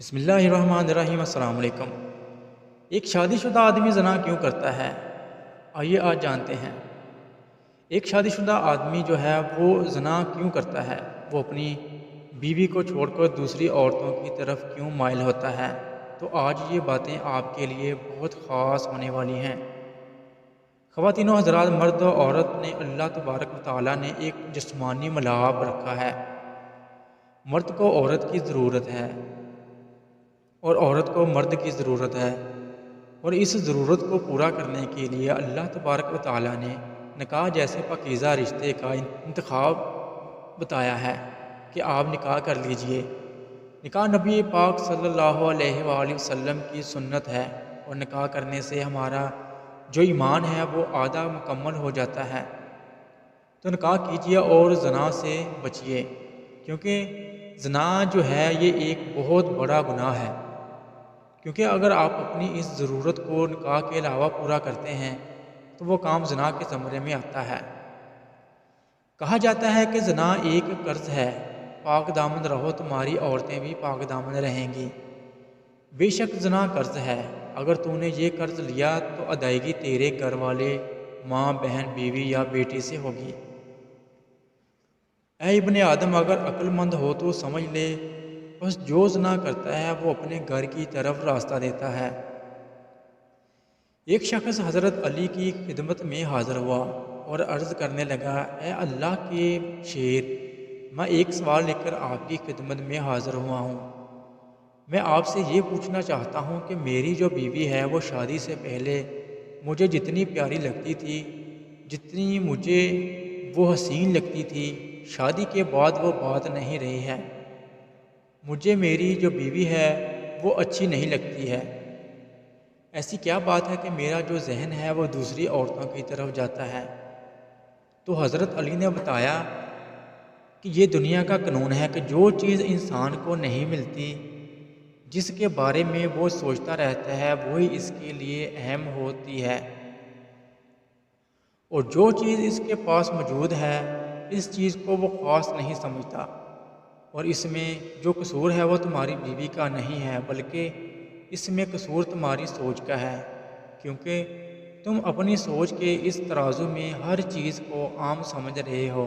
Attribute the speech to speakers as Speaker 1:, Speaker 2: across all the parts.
Speaker 1: بسم اللہ الرحمن الرحیم۔ السلام علیکم۔ ایک شادی شدہ آدمی زنا کیوں کرتا ہے؟ آئیے آج جانتے ہیں۔ ایک شادی شدہ آدمی جو ہے وہ زنا کیوں کرتا ہے؟ وہ اپنی بیوی کو چھوڑ کر دوسری عورتوں کی طرف کیوں مائل ہوتا ہے؟ تو آج یہ باتیں آپ کے لیے بہت خاص ہونے والی ہیں۔ خواتین و حضرات، مرد و عورت نے اللہ تبارک و تعالیٰ نے ایک جسمانی ملاپ رکھا ہے۔ مرد کو عورت کی ضرورت ہے اور عورت کو مرد کی ضرورت ہے، اور اس ضرورت کو پورا کرنے کے لیے اللہ تبارک و تعالیٰ نے نکاح جیسے پاکیزہ رشتے کا انتخاب بتایا ہے کہ آپ نکاح کر لیجئے۔ نکاح نبی پاک صلی اللہ علیہ وآلہ وسلم کی سنت ہے، اور نکاح کرنے سے ہمارا جو ایمان ہے وہ آدھا مکمل ہو جاتا ہے۔ تو نکاح کیجئے اور زنا سے بچیے، کیونکہ زنا جو ہے یہ ایک بہت بڑا گناہ ہے۔ کیونکہ اگر آپ اپنی اس ضرورت کو نکاح کے علاوہ پورا کرتے ہیں تو وہ کام زنا کے زمرے میں آتا ہے۔ کہا جاتا ہے کہ زنا ایک قرض ہے، پاک دامن رہو تمہاری عورتیں بھی پاک دامن رہیں گی۔ بے شک زنا قرض ہے، اگر تو نے یہ قرض لیا تو ادائیگی تیرے گھر والے، ماں، بہن، بیوی یا بیٹی سے ہوگی۔ اے ابن آدم، اگر عقل مند ہو تو سمجھ لے، بس جو زنا کرتا ہے وہ اپنے گھر کی طرف راستہ دیتا ہے۔ ایک شخص حضرت علی کی خدمت میں حاضر ہوا اور عرض کرنے لگا، اے اللہ کے شیر، میں ایک سوال لے کر آپ کی خدمت میں حاضر ہوا ہوں۔ میں آپ سے یہ پوچھنا چاہتا ہوں کہ میری جو بیوی ہے وہ شادی سے پہلے مجھے جتنی پیاری لگتی تھی، جتنی مجھے وہ حسین لگتی تھی، شادی کے بعد وہ بات نہیں رہی ہے۔ مجھے میری جو بیوی ہے وہ اچھی نہیں لگتی ہے۔ ایسی کیا بات ہے کہ میرا جو ذہن ہے وہ دوسری عورتوں کی طرف جاتا ہے؟ تو حضرت علی نے بتایا کہ یہ دنیا کا قانون ہے کہ جو چیز انسان کو نہیں ملتی، جس کے بارے میں وہ سوچتا رہتا ہے، وہی اس کے لیے اہم ہوتی ہے، اور جو چیز اس کے پاس موجود ہے اس چیز کو وہ خاص نہیں سمجھتا، اور اس میں جو قصور ہے وہ تمہاری بیوی کا نہیں ہے، بلکہ اس میں قصور تمہاری سوچ کا ہے، کیونکہ تم اپنی سوچ کے اس ترازو میں ہر چیز کو عام سمجھ رہے ہو،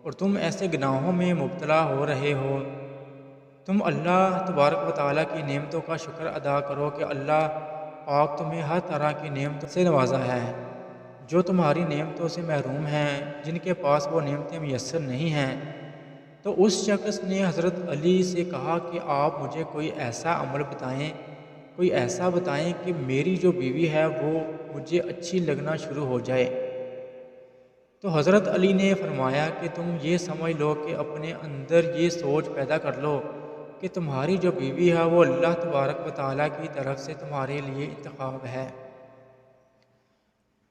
Speaker 1: اور تم ایسے گناہوں میں مبتلا ہو رہے ہو۔ تم اللہ تبارک و تعالیٰ کی نعمتوں کا شکر ادا کرو کہ اللہ پاک تمہیں ہر طرح کی نعمتوں سے نوازا ہے۔ جو تمہاری نعمتوں سے محروم ہیں، جن کے پاس وہ نعمتیں میسر نہیں ہیں، تو اس شخص نے حضرت علی سے کہا کہ آپ مجھے کوئی ایسا عمل بتائیں، کوئی ایسا بتائیں کہ میری جو بیوی ہے وہ مجھے اچھی لگنا شروع ہو جائے۔ تو حضرت علی نے فرمایا کہ تم یہ سمجھ لو کہ اپنے اندر یہ سوچ پیدا کر لو کہ تمہاری جو بیوی ہے وہ اللہ تبارک و تعالیٰ کی طرف سے تمہارے لیے انتخاب ہے،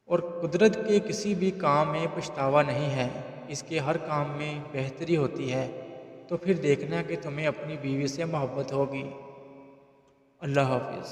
Speaker 1: اور قدرت کے کسی بھی کام میں پچھتاوا نہیں ہے، اس کے ہر کام میں بہتری ہوتی ہے۔ تو پھر دیکھنا کہ تمہیں اپنی بیوی سے محبت ہوگی۔ اللہ حافظ۔